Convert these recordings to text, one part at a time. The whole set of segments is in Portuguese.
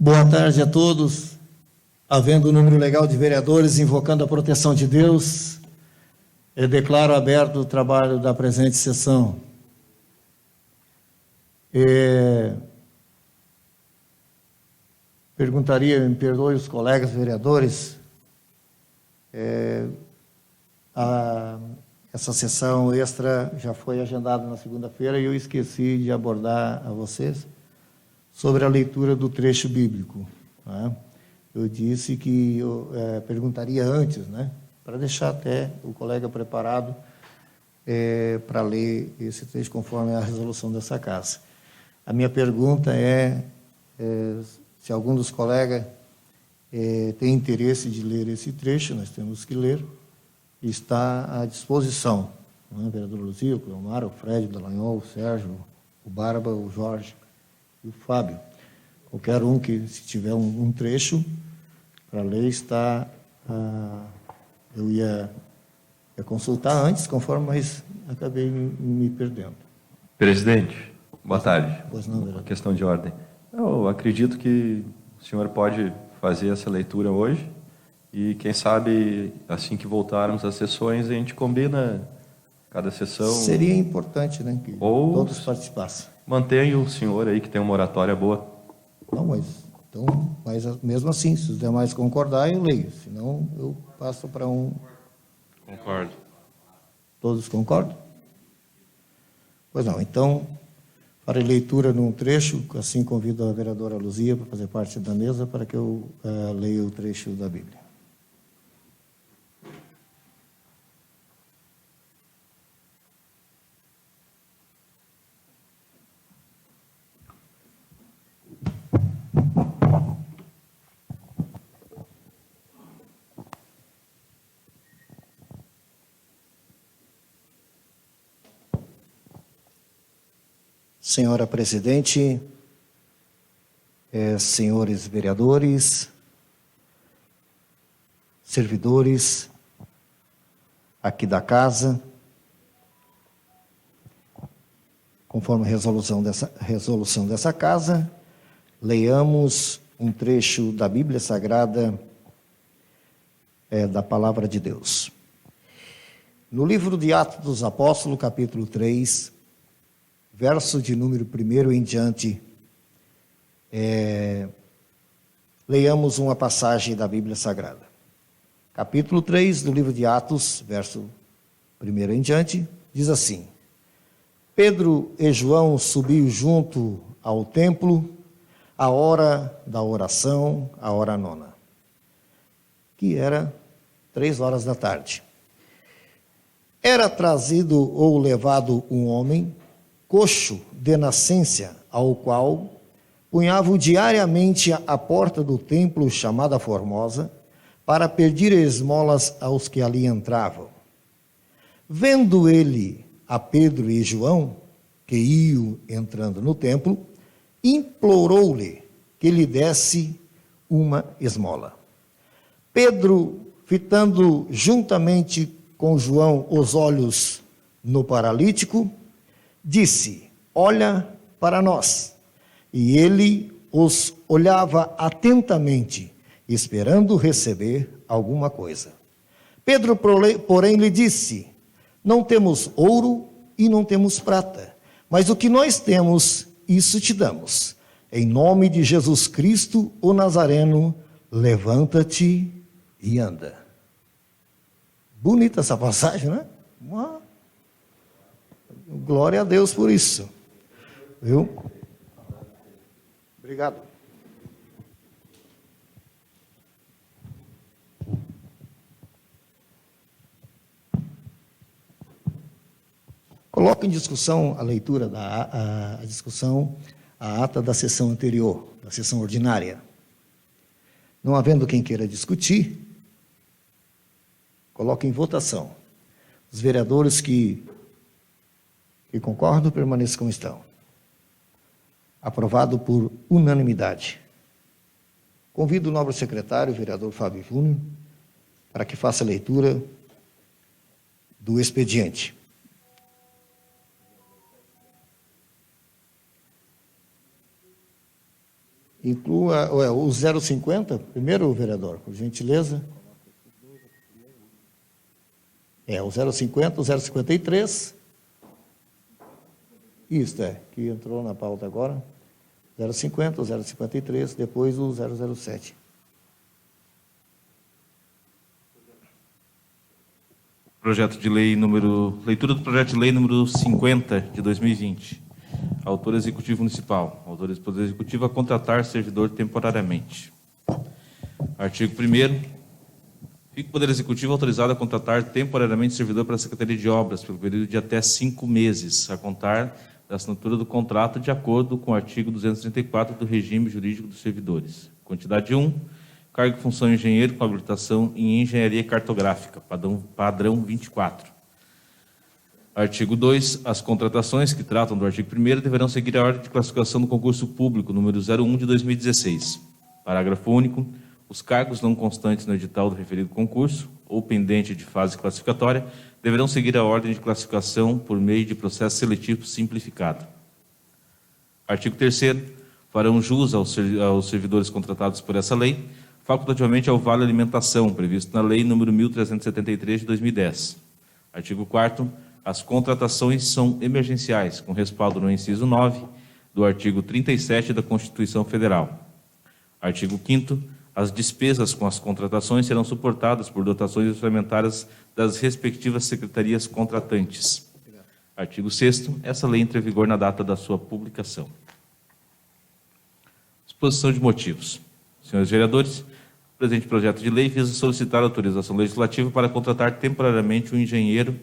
Boa tarde a todos. Havendo um número legal de vereadores invocando a proteção de Deus, eu declaro aberto o trabalho da presente sessão. Me perdoe os colegas vereadores, essa sessão extra já foi agendada na segunda-feira e eu esqueci de abordar a vocês sobre a leitura do trecho bíblico. Tá? Eu disse que eu perguntaria antes, né, para deixar até o colega preparado para ler esse trecho conforme a resolução dessa casa. A minha pergunta é se algum dos colegas tem interesse de ler esse trecho, nós temos que ler, está à disposição. Né? Vereador Luzia, o Cleomar, o Fred, o Dallagnol, o Sérgio, o Barba, o Jorge e o Fábio. Qualquer um que, se tiver um trecho para ler, está... eu ia consultar antes, conforme, mas acabei me perdendo. Presidente, boa tarde. Pois não, vereador. Uma questão de ordem. Eu acredito que o senhor pode fazer essa leitura hoje e, quem sabe, assim que voltarmos às sessões, a gente combina cada sessão. Seria importante, né, que todos participassem. Mantenha o senhor aí, que tem uma oratória boa. Não, mas mesmo assim, se os demais concordarem, eu leio. Senão, eu passo para um... Concordo. Todos concordam? Pois não, então, farei leitura num trecho, assim convido a vereadora Luzia para fazer parte da mesa, para que eu leia o trecho da Bíblia. Senhora Presidente, senhores vereadores, servidores aqui da casa, conforme a resolução dessa casa, leiamos um trecho da Bíblia Sagrada, da Palavra de Deus. No livro de Atos dos Apóstolos, capítulo 3, verso de número 1 em diante, leiamos uma passagem da Bíblia Sagrada. Capítulo 3 do livro de Atos, verso 1 em diante, diz assim: Pedro e João subiu junto ao templo, à hora da oração, a hora nona, que era 3 horas da tarde. Era trazido ou levado um homem coxo de nascença, ao qual punhavam diariamente à porta do templo chamada Formosa, para pedir esmolas aos que ali entravam. Vendo ele a Pedro e João, que iam entrando no templo, implorou-lhe que lhe desse uma esmola. Pedro, fitando juntamente com João os olhos no paralítico, disse: olha para nós. E ele os olhava atentamente, esperando receber alguma coisa. Pedro, porém, lhe disse: não temos ouro e não temos prata, mas o que nós temos, isso te damos. Em nome de Jesus Cristo, o Nazareno, levanta-te e anda. Bonita essa passagem, né? Glória a Deus por isso. Viu? Obrigado. Coloco em discussão a leitura a discussão, a ata da sessão anterior, da sessão ordinária. Não havendo quem queira discutir, coloco em votação. Os vereadores que concordam, permaneçam como estão. Aprovado por unanimidade. Convido o nobre secretário, o vereador Fábio Júnior, para que faça a leitura do expediente. Inclua o 050, primeiro, vereador, por gentileza. O 050, o 053. Isso, que entrou na pauta agora. 050, o 053, depois o 007. Leitura do projeto de lei número 50 de 2020. Autor Executivo Municipal. Autores do Poder Executivo a contratar servidor temporariamente. Artigo 1º. Fica o Poder Executivo autorizado a contratar temporariamente servidor para a Secretaria de Obras pelo período de até 5 meses, a contar da assinatura do contrato de acordo com o artigo 234 do Regime Jurídico dos Servidores. Quantidade 1. Cargo e função engenheiro com habilitação em engenharia cartográfica, padrão 24. Artigo 2. As contratações que tratam do artigo 1º deverão seguir a ordem de classificação do concurso público número 01 de 2016. Parágrafo único. Os cargos não constantes no edital do referido concurso ou pendente de fase classificatória deverão seguir a ordem de classificação por meio de processo seletivo simplificado. Artigo 3º. Farão jus aos servidores contratados por essa lei, facultativamente ao Vale Alimentação, previsto na Lei nº 1373 de 2010. Artigo 4º. As contratações são emergenciais, com respaldo no inciso 9 do artigo 37 da Constituição Federal. Artigo 5º. As despesas com as contratações serão suportadas por dotações orçamentárias das respectivas secretarias contratantes. Artigo 6º. Essa lei entra em vigor na data da sua publicação. Exposição de motivos. Senhores vereadores, o presente projeto de lei visa solicitar autorização legislativa para contratar temporariamente um engenheiro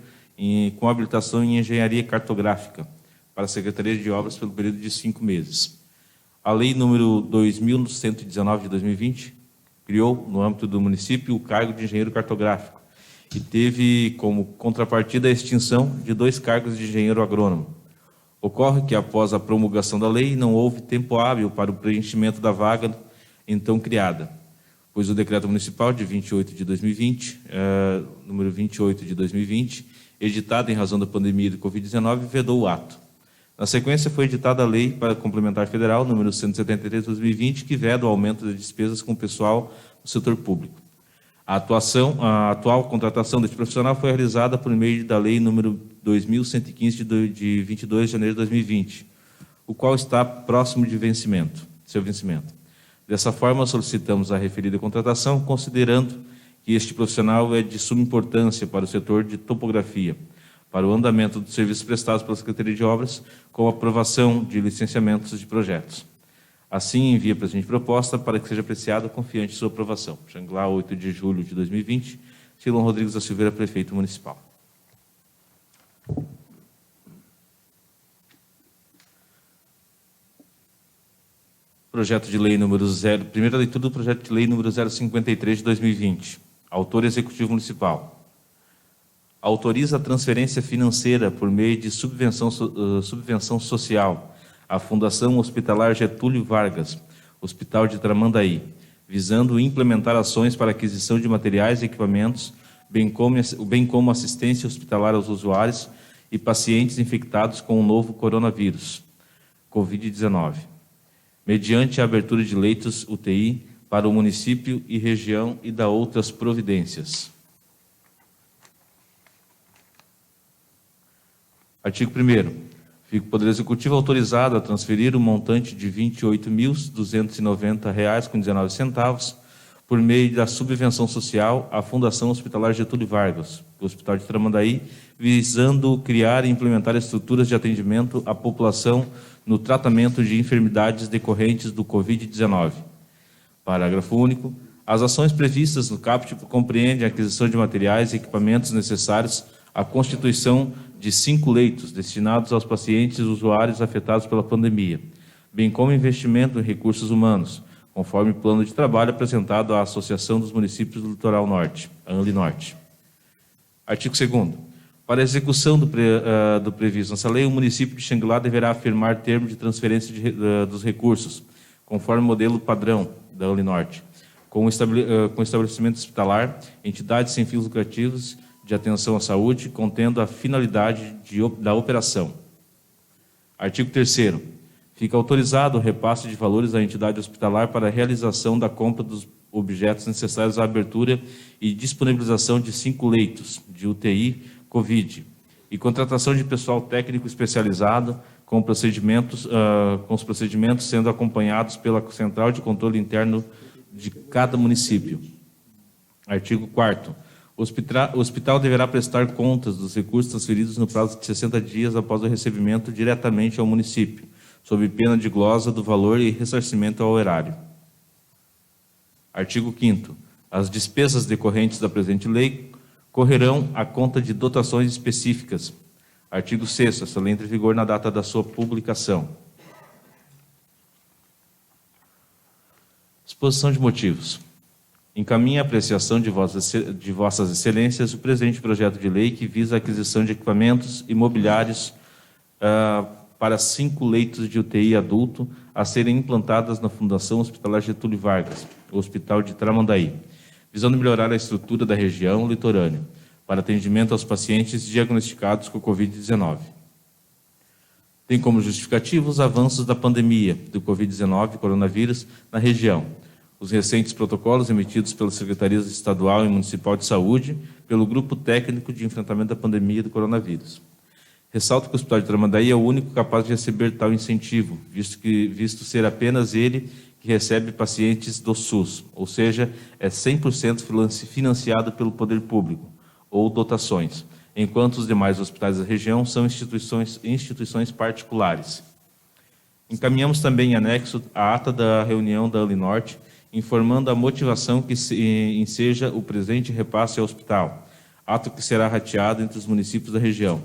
com habilitação em engenharia cartográfica para a Secretaria de Obras pelo período de 5 meses. A Lei número 2119 de 2020 criou, no âmbito do município, o cargo de engenheiro cartográfico e teve como contrapartida a extinção de 2 cargos de engenheiro agrônomo. Ocorre que, após a promulgação da lei, não houve tempo hábil para o preenchimento da vaga então criada, pois o Decreto Municipal de 28 de 2020, número 28 de 2020, editado em razão da pandemia de Covid-19, vedou o ato. Na sequência, foi editada a Lei Complementar Federal, número 173 de 2020, que veda o aumento das despesas com o pessoal do setor público. A atual contratação deste profissional foi realizada por meio da Lei número 2115 de 22 de janeiro de 2020, o qual está próximo de seu vencimento. Dessa forma, solicitamos a referida contratação, considerando que este profissional é de suma importância para o setor de topografia, para o andamento dos serviços prestados pela Secretaria de Obras, com a aprovação de licenciamentos de projetos. Assim, envia a presente proposta para que seja apreciada confiante em sua aprovação. Xanglar, 8 de julho de 2020, Silon Rodrigues da Silveira, Prefeito Municipal. Projeto de lei número 0, primeira leitura do projeto de lei número 053 de 2020. Autor Executivo Municipal. Autoriza a transferência financeira por meio de subvenção social à Fundação Hospitalar Getúlio Vargas, Hospital de Tramandaí, visando implementar ações para aquisição de materiais e equipamentos, bem como assistência hospitalar aos usuários e pacientes infectados com o novo coronavírus, Covid-19, mediante a abertura de leitos UTI para o município e região e da outras providências. Artigo 1º. Fica o Poder Executivo autorizado a transferir o montante de R$ 28.290,19 por meio da subvenção social à Fundação Hospitalar Getúlio Vargas, do Hospital de Tramandaí, visando criar e implementar estruturas de atendimento à população no tratamento de enfermidades decorrentes do Covid-19. Parágrafo único. As ações previstas no caput compreendem a aquisição de materiais e equipamentos necessários à constituição de 5 leitos destinados aos pacientes e usuários afetados pela pandemia, bem como investimento em recursos humanos, conforme o plano de trabalho apresentado à Associação dos Municípios do Litoral Norte, a ANLINORTE. Artigo 2º. Para a execução do previsto nessa lei, o município de Xanglar deverá afirmar termo de transferência dos recursos, conforme o modelo padrão da ANLINORTE, com estabelecimento hospitalar, entidades sem fins lucrativos de atenção à saúde, contendo a finalidade da operação. Artigo 3º. Fica autorizado o repasse de valores à entidade hospitalar para a realização da compra dos objetos necessários à abertura e disponibilização de 5 leitos de UTI COVID e contratação de pessoal técnico especializado com os procedimentos sendo acompanhados pela Central de Controle Interno de cada município. Artigo 4º. O hospital deverá prestar contas dos recursos transferidos no prazo de 60 dias após o recebimento diretamente ao município, sob pena de glosa do valor e ressarcimento ao erário. Artigo 5º. As despesas decorrentes da presente lei correrão à conta de dotações específicas. Artigo 6º. Essa lei entra em vigor na data da sua publicação. Exposição de motivos. Encaminha a apreciação de vossas excelências o presente projeto de lei que visa a aquisição de equipamentos imobiliários para 5 leitos de UTI adulto a serem implantadas na Fundação Hospitalar Getúlio Vargas, o Hospital de Tramandaí, visando melhorar a estrutura da região litorânea, para atendimento aos pacientes diagnosticados com Covid-19. Tem como justificativo os avanços da pandemia do Covid-19, coronavírus, na região, os recentes protocolos emitidos pelas Secretarias Estadual e Municipal de Saúde, pelo Grupo Técnico de Enfrentamento da Pandemia do Coronavírus. Ressalto que o Hospital de Tramandaí é o único capaz de receber tal incentivo, visto ser apenas ele que recebe pacientes do SUS, ou seja, é 100% financiado pelo poder público, ou dotações, enquanto os demais hospitais da região são instituições particulares. Encaminhamos também em anexo a ata da reunião da Alinorte, informando a motivação que enseja o presente repasse ao hospital, ato que será rateado entre os municípios da região.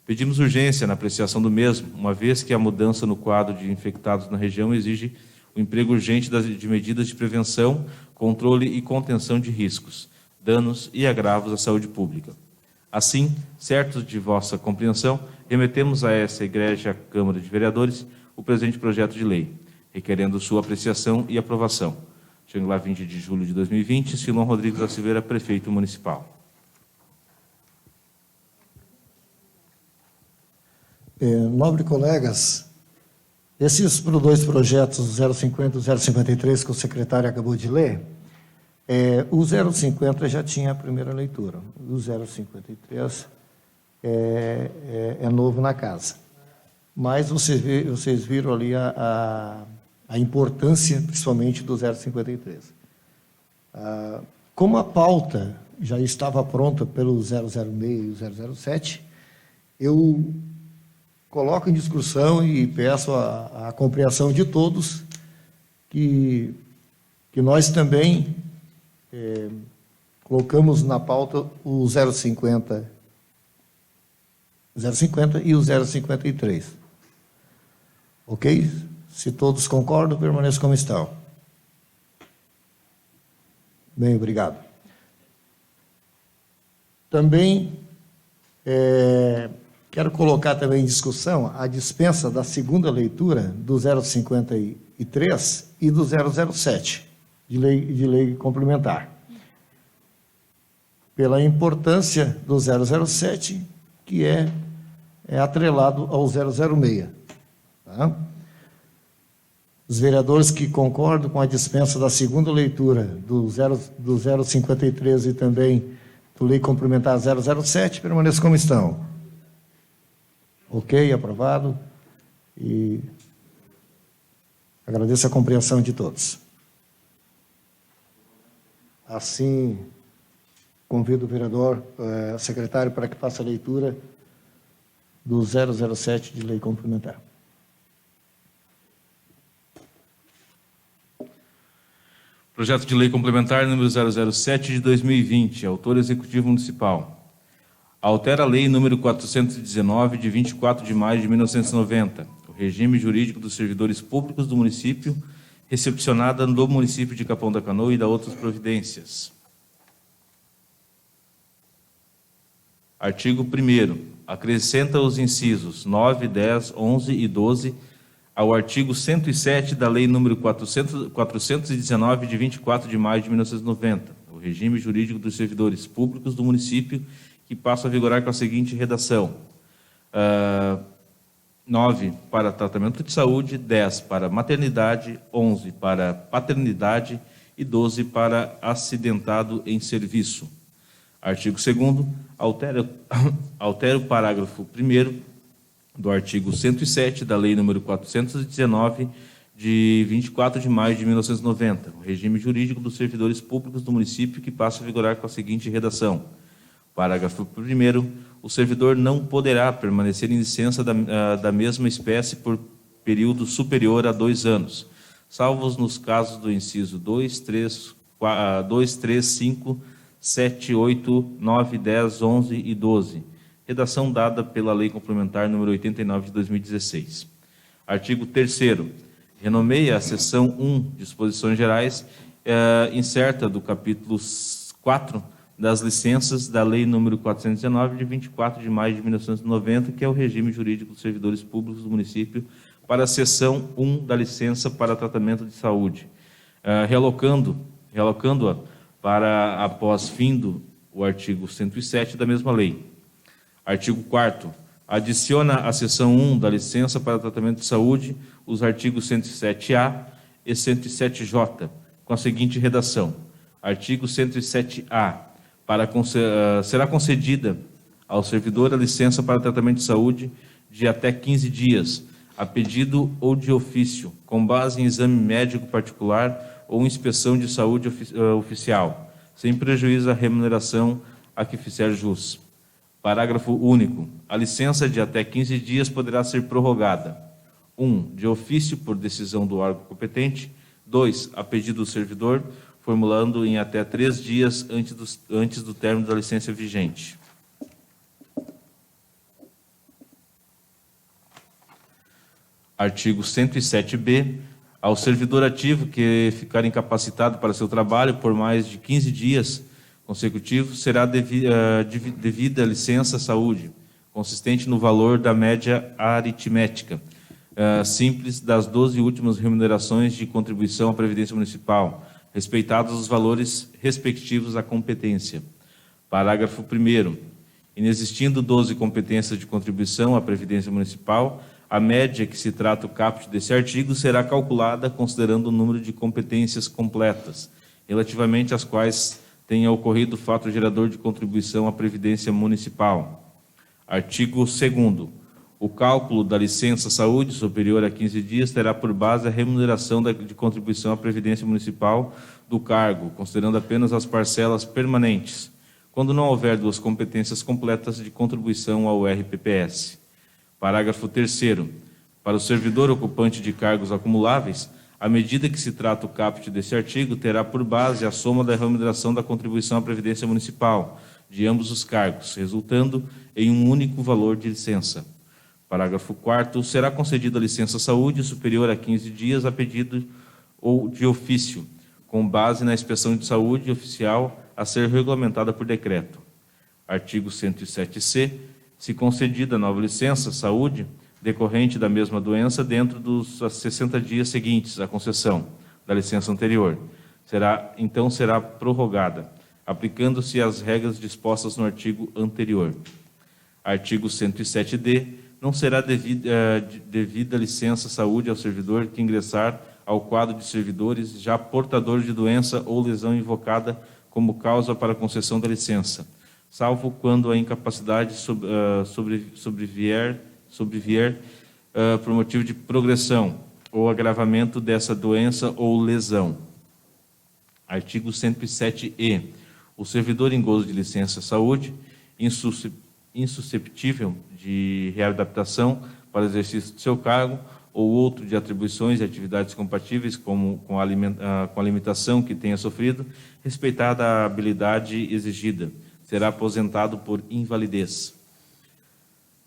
Pedimos urgência na apreciação do mesmo, uma vez que a mudança no quadro de infectados na região exige o emprego urgente de medidas de prevenção, controle e contenção de riscos, danos e agravos à saúde pública. Assim, certos de vossa compreensão, remetemos a essa Egrégia Câmara de Vereadores o presente projeto de lei, requerendo sua apreciação e aprovação. Chegando lá 20 de julho de 2020, Silon Rodrigues da Silveira, Prefeito Municipal. Nobre colegas, esses 2 projetos, o 050 e o 053, que o secretário acabou de ler, o 050 já tinha a primeira leitura, o 053 é novo na casa. Mas vocês viram ali a importância, principalmente, do 053. Como a pauta já estava pronta pelo 006 e o 007, eu coloco em discussão e peço a compreensão de todos que nós também colocamos na pauta o 050 e o 053. Ok? Se todos concordam, permaneçam como estão. Bem, obrigado. Também quero colocar também em discussão a dispensa da segunda leitura do 053 e do 007, de lei complementar. Pela importância do 007, que é atrelado ao 006. Tá? Os vereadores que concordam com a dispensa da segunda leitura do 053 e também do lei complementar 007, permaneçam como estão. Ok, aprovado. E agradeço a compreensão de todos. Assim, convido o vereador, secretário, para que faça a leitura do 007 de lei complementar. Projeto de Lei Complementar número 007 de 2020, autor Executivo Municipal. Altera a Lei número 419 de 24 de maio de 1990, o regime jurídico dos servidores públicos do município, recepcionada no município de Capão da Canoa e da outras providências. Artigo 1º. Acrescenta os incisos 9, 10, 11 e 12 ao artigo 107 da Lei nº 419, de 24 de maio de 1990, o regime jurídico dos servidores públicos do município, que passa a vigorar com a seguinte redação. 9 para tratamento de saúde, 10 para maternidade, 11 para paternidade e 12 para acidentado em serviço. Artigo 2º, altera o parágrafo 1º do artigo 107 da Lei nº 419, de 24 de maio de 1990, o regime jurídico dos servidores públicos do município, que passa a vigorar com a seguinte redação. Parágrafo 1º, o servidor não poderá permanecer em licença da mesma espécie por período superior a 2 anos, salvo nos casos do inciso 2, 3, 5, 7, 8, 9, 10, 11 e 12. Redação dada pela Lei Complementar nº 89 de 2016. Artigo 3º. Renomeia a seção 1, Disposições Gerais, incerta do capítulo 4 das licenças da Lei nº 419, de 24 de maio de 1990, que é o regime jurídico dos servidores públicos do município, para a seção 1 da licença para tratamento de saúde, realocando-a para após findo o artigo 107 da mesma lei. Artigo 4º. Adiciona à seção 1 da licença para tratamento de saúde os artigos 107A e 107J, com a seguinte redação. Artigo 107A. Será concedida ao servidor a licença para tratamento de saúde de até 15 dias, a pedido ou de ofício, com base em exame médico particular ou inspeção de saúde oficial, sem prejuízo à remuneração a que fizer jus. Parágrafo único. A licença de até 15 dias poderá ser prorrogada. 1. De ofício por decisão do órgão competente. 2. A pedido do servidor, formulando em até 3 dias antes do término da licença vigente. Artigo 107b. Ao servidor ativo que ficar incapacitado para seu trabalho por mais de 15 dias consecutivos, será devida licença saúde, consistente no valor da média aritmética simples das 12 últimas remunerações de contribuição à Previdência Municipal, respeitados os valores respectivos à competência. Parágrafo 1º. Inexistindo 12 competências de contribuição à Previdência Municipal, a média que se trata o caput desse artigo será calculada considerando o número de competências completas, relativamente às quais tenha ocorrido fato gerador de contribuição à Previdência Municipal. Artigo 2º. O cálculo da licença saúde superior a 15 dias terá por base a remuneração de contribuição à Previdência Municipal do cargo, considerando apenas as parcelas permanentes, quando não houver 2 competências completas de contribuição ao RPPS. Parágrafo 3º. Para o servidor ocupante de cargos acumuláveis, a medida que se trata o caput desse artigo terá por base a soma da remuneração da contribuição à Previdência Municipal de ambos os cargos, resultando em um único valor de licença. Parágrafo 4º. Será concedida licença saúde superior a 15 dias a pedido ou de ofício, com base na inspeção de saúde oficial a ser regulamentada por decreto. Artigo 107c. Se concedida nova licença saúde decorrente da mesma doença dentro dos 60 dias seguintes à concessão da licença anterior, será prorrogada, aplicando-se as regras dispostas no artigo anterior. Artigo 107d. Não será devida licença saúde ao servidor que ingressar ao quadro de servidores já portador de doença ou lesão invocada como causa para a concessão da licença, salvo quando a incapacidade sobrevier por motivo de progressão ou agravamento dessa doença ou lesão. Artigo 107e. O servidor em gozo de licença saúde, insusceptível de readaptação para o exercício do seu cargo ou outro de atribuições e atividades compatíveis com a limitação que tenha sofrido, respeitada a habilidade exigida, será aposentado por invalidez.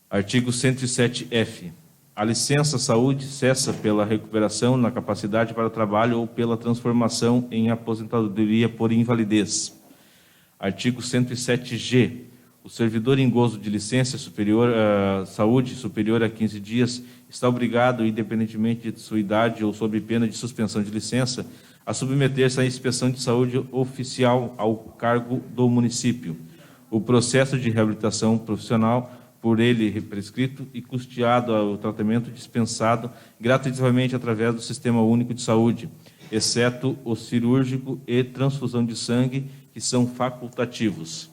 Artigo 107f. A licença saúde cessa pela recuperação na capacidade para trabalho ou pela transformação em aposentadoria por invalidez. Artigo 107g. O servidor em gozo de licença saúde superior a 15 dias está obrigado, independentemente de sua idade ou sob pena de suspensão de licença, a submeter-se à inspeção de saúde oficial ao cargo do município. O processo de reabilitação profissional por ele prescrito e custeado o tratamento dispensado gratuitamente através do Sistema Único de Saúde, exceto o cirúrgico e transfusão de sangue, que são facultativos.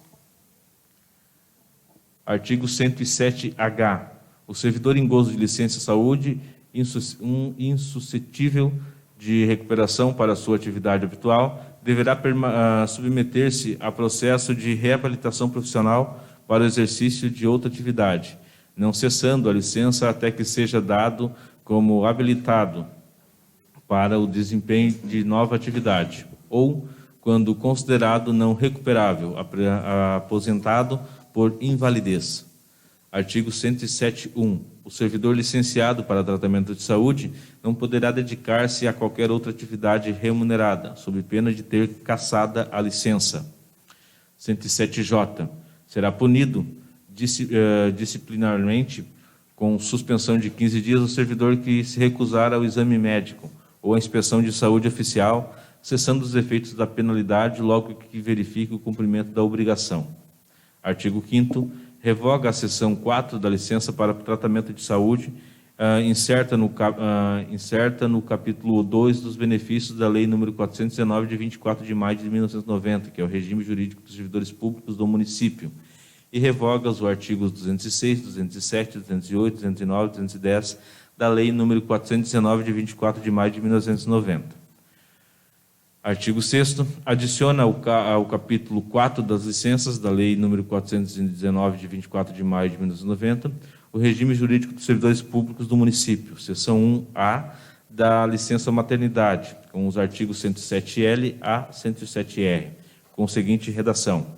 Artigo 107-H. O servidor em gozo de licença saúde insuscetível de recuperação para sua atividade habitual deverá submeter-se a processo de reabilitação profissional para o exercício de outra atividade, não cessando a licença até que seja dado como habilitado para o desempenho de nova atividade, ou, quando considerado não recuperável, aposentado por invalidez. Artigo 107.1. O servidor licenciado para tratamento de saúde não poderá dedicar-se a qualquer outra atividade remunerada, sob pena de ter cassada a licença. 107J. Será punido disciplinarmente com suspensão de 15 dias o servidor que se recusar ao exame médico ou à inspeção de saúde oficial, cessando os efeitos da penalidade logo que verifique o cumprimento da obrigação. Artigo 5º. Revoga a seção 4 da licença para tratamento de saúde, inserta no capítulo 2 dos benefícios da Lei nº 419, de 24 de maio de 1990, que é o regime jurídico dos servidores públicos do município, e revoga os artigos 206, 207, 208, 209 e 210 da Lei nº 419, de 24 de maio de 1990. Artigo 6º, adiciona ao capítulo 4 das licenças da Lei nº 419, de 24 de maio de 1990, o regime jurídico dos servidores públicos do município, seção 1A da licença maternidade, com os artigos 107L a 107R, com a seguinte redação.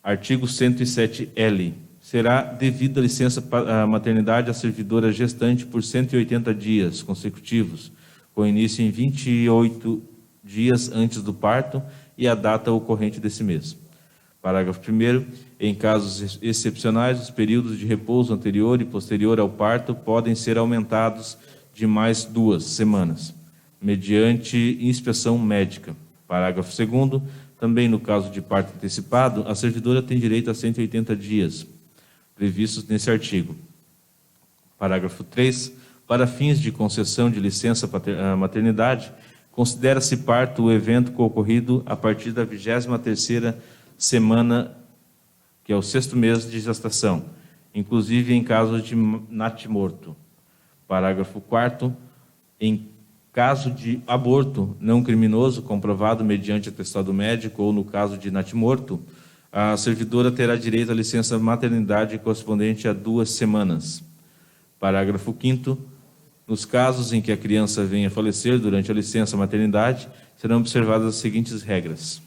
Artigo 107L. Será devida licença maternidade à servidora gestante por 180 dias consecutivos, com início em 28 dias antes do parto e a data ocorrente desse mês. Parágrafo 1º. Em casos excepcionais, os períodos de repouso anterior e posterior ao parto podem ser aumentados de mais 2 semanas, mediante inspeção médica. Parágrafo 2º. Também no caso de parto antecipado, a servidora tem direito a 180 dias, previstos nesse artigo. Parágrafo 3. Para fins de concessão de licença maternidade, considera-se parto o evento ocorrido a partir da 23ª semana, que é o 6º mês de gestação, inclusive em caso de natimorto. Parágrafo 4º. Em caso de aborto não criminoso comprovado mediante atestado médico ou no caso de natimorto, a servidora terá direito à licença maternidade correspondente a 2 semanas. Parágrafo 5º. Nos casos em que a criança venha a falecer durante a licença maternidade, serão observadas as seguintes regras.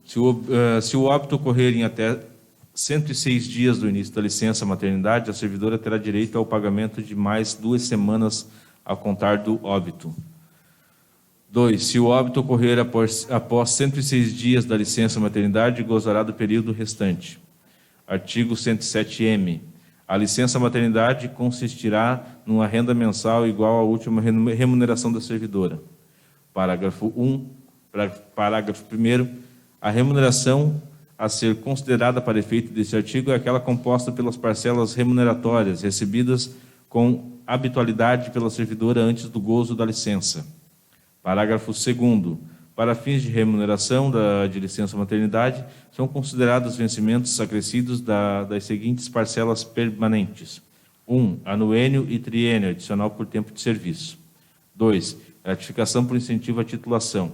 Se o óbito ocorrer em até 106 dias do início da licença maternidade, a servidora terá direito ao pagamento de mais 2 semanas a contar do óbito. 2. Se o óbito ocorrer após 106 dias da licença maternidade, gozará do período restante. Artigo 107-M. A licença maternidade consistirá numa renda mensal igual à última remuneração da servidora. Parágrafo 1. Parágrafo 1º. A remuneração a ser considerada para efeito deste artigo é aquela composta pelas parcelas remuneratórias recebidas com habitualidade pela servidora antes do gozo da licença. Parágrafo 2º. Para fins de remuneração de licença maternidade, são considerados vencimentos acrescidos das seguintes parcelas permanentes. 1. Anuênio e triênio adicional por tempo de serviço. 2. Gratificação por incentivo à titulação.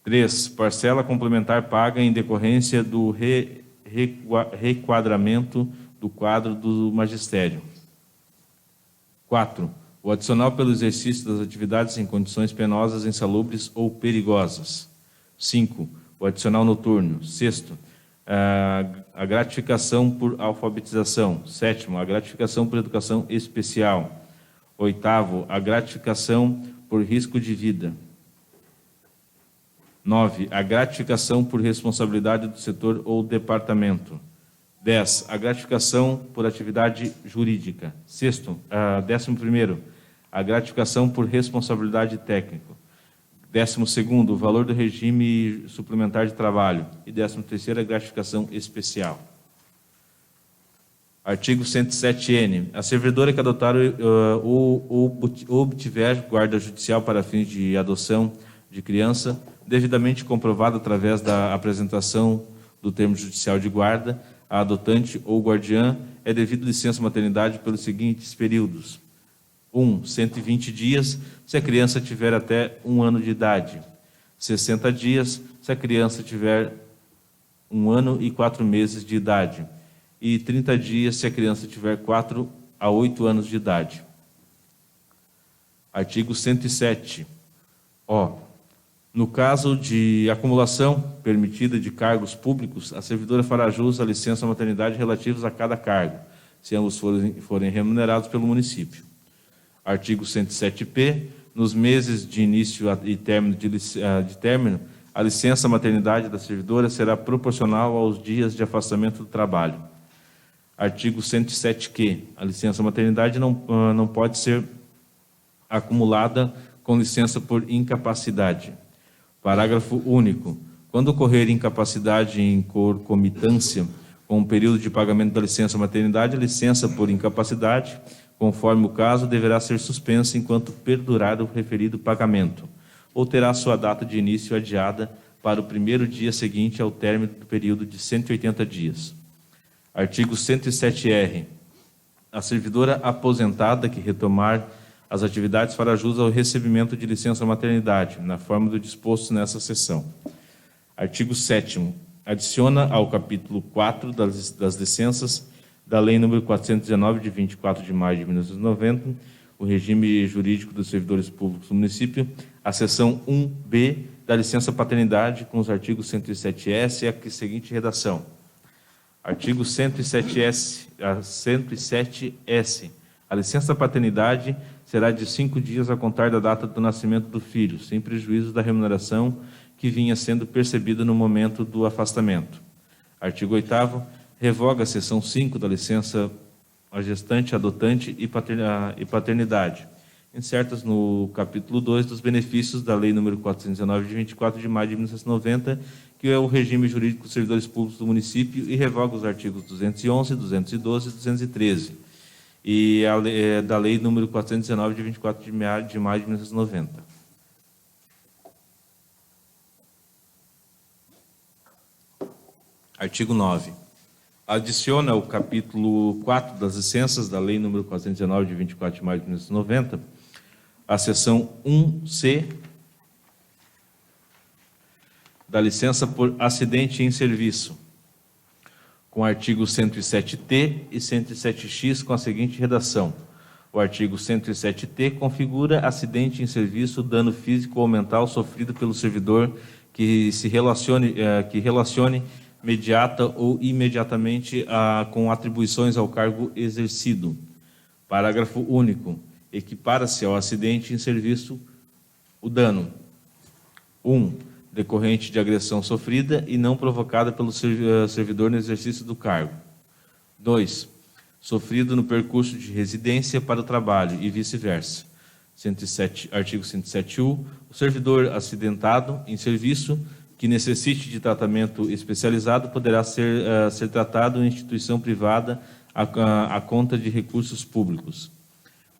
3. Parcela complementar paga em decorrência do requadramento do quadro do magistério. 4. O adicional pelo exercício das atividades em condições penosas, insalubres ou perigosas. 5. O adicional noturno. 6. A gratificação por alfabetização. 7. A gratificação por educação especial. 8. A gratificação por risco de vida. 9. A gratificação por responsabilidade do setor ou departamento. 10. A gratificação por atividade jurídica. 11º. A gratificação por responsabilidade técnica. 12º, o valor do regime suplementar de trabalho. E 13ª, gratificação especial. Artigo 107-N. A servidora que adotar ou obtiver guarda judicial para fins de adoção de criança, devidamente comprovada através da apresentação do termo judicial de guarda, a adotante ou guardiã é devido licença maternidade pelos seguintes períodos. 120 dias, se a criança tiver até 1 ano de idade. 60 dias, se a criança tiver 1 ano e 4 meses de idade. E 30 dias, se a criança tiver 4 a 8 anos de idade. Artigo 107. No caso de acumulação permitida de cargos públicos, a servidora fará jus à licença maternidade relativos a cada cargo, se ambos forem remunerados pelo município. Artigo 107-P. Nos meses de início e término a licença maternidade da servidora será proporcional aos dias de afastamento do trabalho. Artigo 107-Q. A licença maternidade não pode ser acumulada com licença por incapacidade. Parágrafo único. Quando ocorrer incapacidade em concomitância com o período de pagamento da licença maternidade, a licença por incapacidade, conforme o caso, deverá ser suspensa enquanto perdurar o referido pagamento, ou terá sua data de início adiada para o primeiro dia seguinte ao término do período de 180 dias. Artigo 107-R. A servidora aposentada que retomar as atividades fará jus ao recebimento de licença maternidade, na forma do disposto nessa seção. Artigo 7º. Adiciona ao capítulo 4 das licenças da Lei nº 419, de 24 de maio de 1990, o regime jurídico dos servidores públicos do município, a seção 1B da licença paternidade, com os artigos 107S e a seguinte redação. Artigo 107S. A licença paternidade será de 5 dias a contar da data do nascimento do filho, sem prejuízo da remuneração que vinha sendo percebida no momento do afastamento. Artigo 8º. Revoga a seção 5 da licença a gestante, adotante e paternidade, incertas no capítulo 2 dos benefícios da Lei nº 419, de 24 de maio de 1990, que é o regime jurídico dos servidores públicos do município, e revoga os artigos 211, 212 e 213, e da Lei nº 419, de 24 de maio de 1990. Artigo 9. Adiciona o capítulo 4 das licenças da Lei nº 419, de 24 de maio de 1990, a seção 1C da licença por acidente em serviço, com artigo 107T e 107X, com a seguinte redação. O artigo 107T configura acidente em serviço, dano físico ou mental sofrido pelo servidor que relacione imediata ou imediatamente com atribuições ao cargo exercido. Parágrafo único. Equipara-se ao acidente em serviço o dano: 1. Decorrente de agressão sofrida e não provocada pelo servidor no exercício do cargo. 2. Sofrido no percurso de residência para o trabalho e vice-versa. Artigo 107-U. O servidor acidentado em serviço que necessite de tratamento especializado poderá ser tratado em instituição privada à conta de recursos públicos.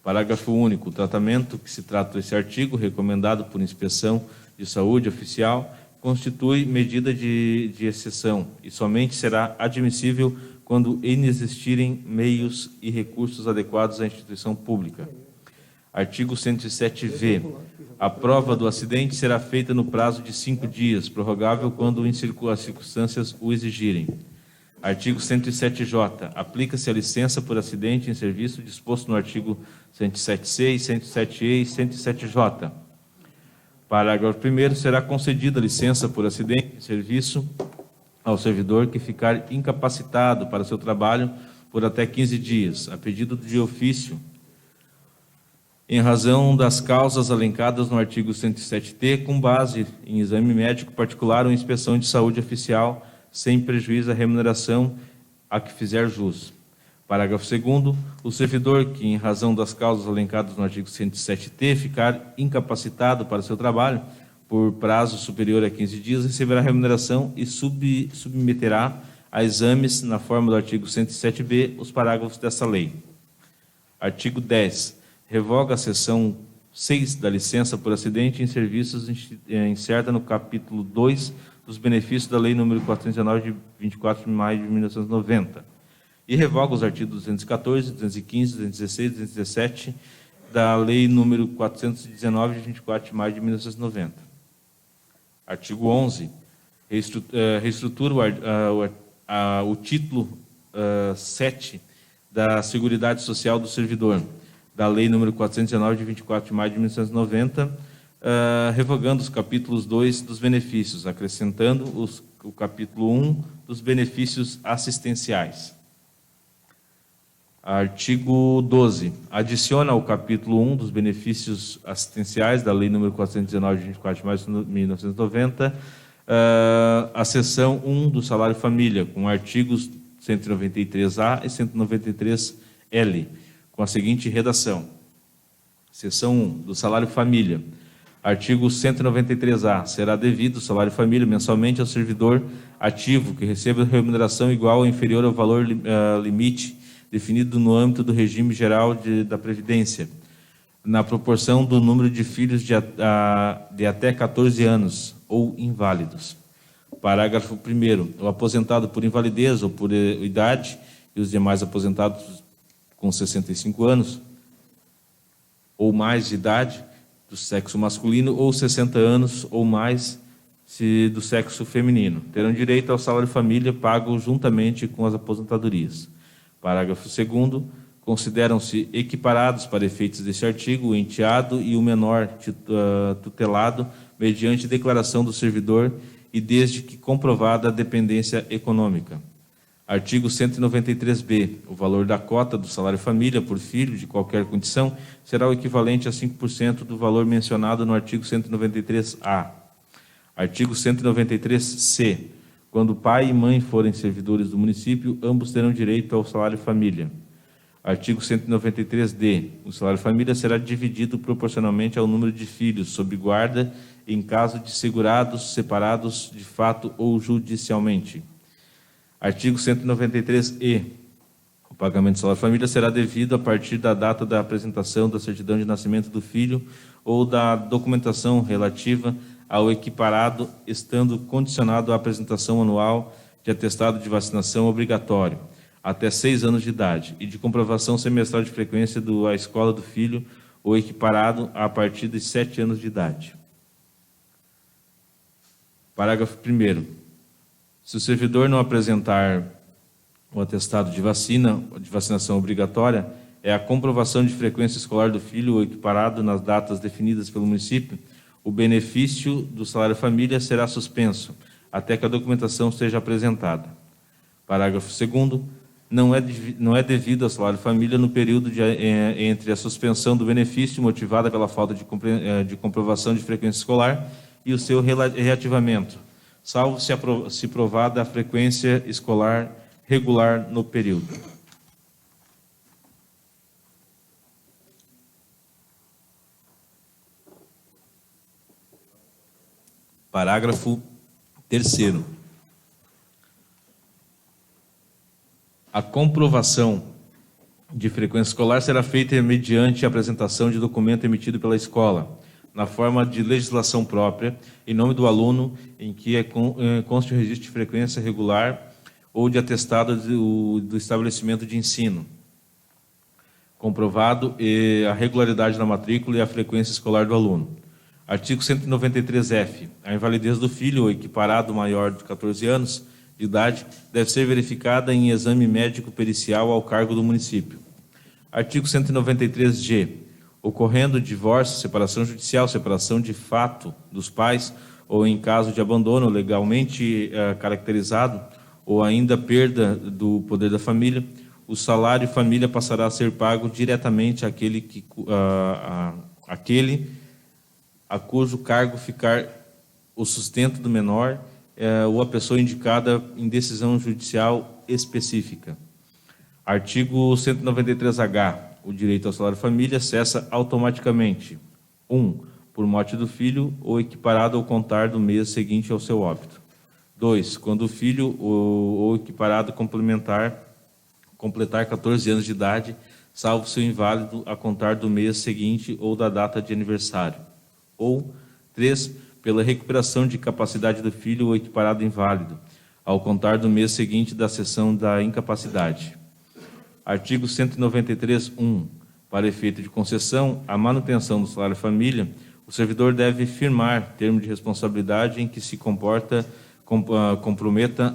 Parágrafo único. O tratamento que se trata desse artigo, recomendado por inspeção de saúde oficial, constitui medida de exceção e somente será admissível quando inexistirem meios e recursos adequados à instituição pública. Artigo 107-V. A prova do acidente será feita no prazo de 5 dias, prorrogável quando as circunstâncias o exigirem. Artigo 107-J. Aplica-se a licença por acidente em serviço disposto no artigo 107C, 107E e 107J. Parágrafo 1º. Será concedida licença por acidente em serviço ao servidor que ficar incapacitado para seu trabalho por até 15 dias, a pedido de ofício, em razão das causas alencadas no artigo 107T, com base em exame médico particular ou inspeção de saúde oficial, sem prejuízo à remuneração a que fizer jus. Parágrafo 2º. O servidor que, em razão das causas alencadas no artigo 107T, ficar incapacitado para seu trabalho por prazo superior a 15 dias, receberá remuneração e submeterá a exames, na forma do artigo 107b, os parágrafos dessa lei. Artigo 10. Revoga a seção 6 da licença por acidente em serviços incerta no capítulo 2 dos benefícios da Lei nº 419, de 24 de maio de 1990. E revoga os artigos 214, 215, 216, 217 da Lei nº 419, de 24 de maio de 1990. Artigo 11. Reestrutura o título 7 da Seguridade Social do Servidor, da Lei nº 419, de 24 de maio de 1990, revogando os capítulos 2 dos benefícios, acrescentando o capítulo 1 dos benefícios assistenciais. Artigo 12. Adiciona ao capítulo 1 dos benefícios assistenciais da Lei nº 419, de 24 de maio de 1990, a seção 1 do salário família, com artigos 193A e 193L, com a seguinte redação. Seção 1 do salário família. Artigo 193A. Será devido o salário família mensalmente ao servidor ativo que receba remuneração igual ou inferior ao valor limite definido no âmbito do regime geral da Previdência, na proporção do número de filhos de até 14 anos ou inválidos. Parágrafo 1º. O aposentado por invalidez ou por idade e os demais aposentados com 65 anos ou mais de idade do sexo masculino ou 60 anos ou mais do sexo feminino terão direito ao salário família pago juntamente com as aposentadorias. Parágrafo 2º. Consideram-se equiparados para efeitos deste artigo o enteado e o menor tutelado mediante declaração do servidor e desde que comprovada a dependência econômica. Artigo 193b. O valor da cota do salário família por filho de qualquer condição será o equivalente a 5% do valor mencionado no artigo 193a. Artigo 193c. Quando pai e mãe forem servidores do município, ambos terão direito ao salário família. Artigo 193d. O salário família será dividido proporcionalmente ao número de filhos sob guarda em caso de segurados separados de fato ou judicialmente. Artigo 193e. O pagamento do salário família será devido a partir da data da apresentação da certidão de nascimento do filho ou da documentação relativa ao equiparado, estando condicionado à apresentação anual de atestado de vacinação obrigatório, até 6 anos de idade, e de comprovação semestral de frequência à escola do filho ou equiparado a partir de 7 anos de idade. Parágrafo 1º. Se o servidor não apresentar o atestado de vacinação obrigatória, é a comprovação de frequência escolar do filho ou equiparado nas datas definidas pelo município, o benefício do salário família será suspenso, até que a documentação seja apresentada. Parágrafo 2º. Não é devido ao salário família no período entre a suspensão do benefício motivada pela falta de comprovação de frequência escolar e o seu reativamento, salvo se provada a frequência escolar regular no período. Parágrafo 3º. A comprovação de frequência escolar será feita mediante a apresentação de documento emitido pela escola, na forma de legislação própria, em nome do aluno, em que conste o registro de frequência regular ou de atestado do estabelecimento de ensino, comprovado a regularidade da matrícula e a frequência escolar do aluno. Artigo 193F. A invalidez do filho ou equiparado maior de 14 anos de idade deve ser verificada em exame médico pericial ao cargo do município. Artigo 193G. Ocorrendo divórcio, separação judicial, separação de fato dos pais ou em caso de abandono legalmente caracterizado ou ainda perda do poder da família, o salário família passará a ser pago diretamente àquele a cujo cargo ficar o sustento do menor ou a pessoa indicada em decisão judicial específica. Artigo 193H. O direito ao salário família cessa automaticamente. 1. por morte do filho ou equiparado ao contar do mês seguinte ao seu óbito. 2. Quando o filho ou equiparado completar 14 anos de idade, salvo seu inválido a contar do mês seguinte ou da data de aniversário. Ou 3. Pela recuperação de capacidade do filho ou equiparado inválido, ao contar do mês seguinte da cessão da incapacidade. Artigo 193.1. Para efeito de concessão, a manutenção do salário-família, o servidor deve firmar termo de responsabilidade em que se comprometa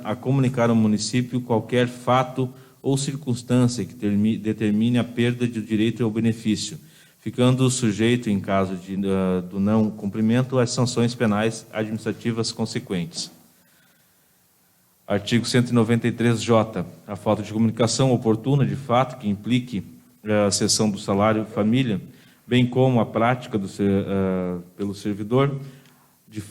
a comunicar ao município qualquer fato ou circunstância que determine a perda de direito ao benefício, ficando sujeito, em caso do não cumprimento, às sanções penais administrativas consequentes. Artigo 193-J. A falta de comunicação oportuna de fato que implique a cessão do salário-família, bem como a prática pelo servidor de